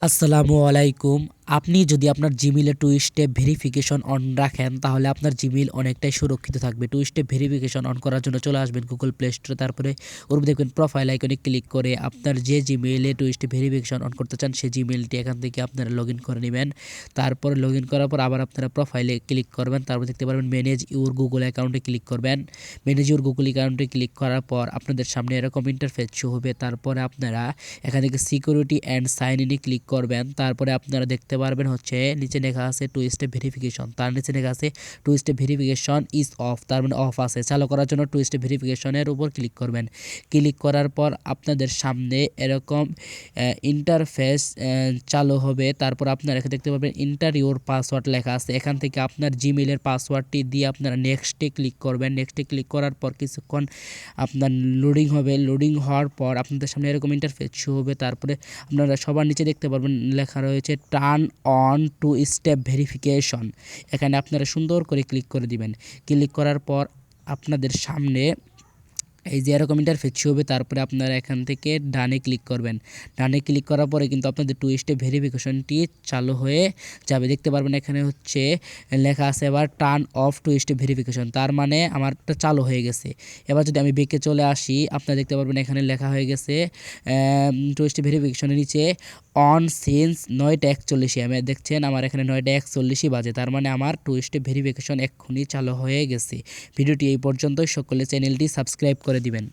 আসসালামু আলাইকুম। আপনি যদি আপনার জিমেইলে টু স্টেপ ভেরিফিকেশন অন রাখেন তাহলে আপনার জিমেইল অনেকটাই সুরক্ষিত থাকবে। টু স্টেপ ভেরিফিকেশন অন করার জন্য চলে আসবেন গুগল প্লে স্টোরে, তারপরে ওর দেখবেন প্রোফাইল আইকনে ক্লিক করে আপনার যে জিমেইলে টু স্টেপ ভেরিফিকেশন অন করতে চান সেই জিমেইলটি এখান থেকে আপনারা লগ ইন করে নেবেন। তারপরে লগ ইন করার পর আবার আপনারা প্রোফাইলে ক্লিক করবেন, তারপর দেখতে পারবেন ম্যানেজ ইউর গুগল অ্যাকাউন্টে ক্লিক করবেন। ম্যানেজ ইউর গুগল অ্যাকাউন্টে ক্লিক করার পর আপনাদের সামনে এরকম ইন্টারফেস শো হবে। তারপরে আপনারা এখান থেকে সিকিউরিটি অ্যান্ড সাইন ইনে ক্লিক করবেন। তারপরে আপনারা দেখতে পারবেন হচ্ছে নিচে লেখা আছে টু স্টেপ ভেরিফিকেশন, তার নিচে লেখা আছে two step verification is off, তার মানে অফ আছে। চালু করার জন্য টু স্টেপ ভেরিফিকেশনের উপর ক্লিক করবেন। ক্লিক করার পর আপনাদের সামনে এরকম ইন্টারফেস চালু হবে। তারপর আপনারা এখানে দেখতে পাবেন ইন্টার ইউর পাসওয়ার্ড লেখা আছে। এখান থেকে আপনার জিমেইলের পাসওয়ার্ডটি দিয়ে আপনারা নেক্সটে ক্লিক করবেন। নেক্সটে ক্লিক করার পর কিছুক্ষণ আপনার লোডিং হবে। লোডিং হওয়ার পর আপনাদের সামনে এরকম ইন্টারফেস শো হবে। তারপরে আপনারা সবার নিচে দেখতে পারবেন লেখা রয়েছে turn on two step verification. এখানে আপনারা সুন্দর করে ক্লিক করে দিবেন। ক্লিক করার পর আপনাদের সামনে এই যে এরকম ইন্টারফেস হবে। তারপরে আপনারা এখান থেকে ডানে ক্লিক করবেন। ডানে ক্লিক করার পরে কিন্তু আপনাদের টু স্টেপ ভেরিফিকেশনটি চালু হয়ে যাবে। দেখতে পারবেন এখানে হচ্ছে লেখা আছে এবার turn off two step verification, তার মানে আমারটা চালু হয়ে গেছে। এবার যদি আমি বেঁকে চলে আসি আপনারা দেখতে পারবেন এখানে লেখা হয়ে গেছে টু স্টেপ ভেরিফিকেশনের নিচে অন সিন্স 9টা 41 আমি দেখছেন আমার এখানে 9টা 41 বাজে, তার মানে আমার টু স্টেপ ভেরিফিকেশন এক্ষুনি চালু হয়ে গেছে। ভিডিওটি এই পর্যন্তই। সকলে চ্যানেলটি সাবস্ক্রাইব করে দিবেন।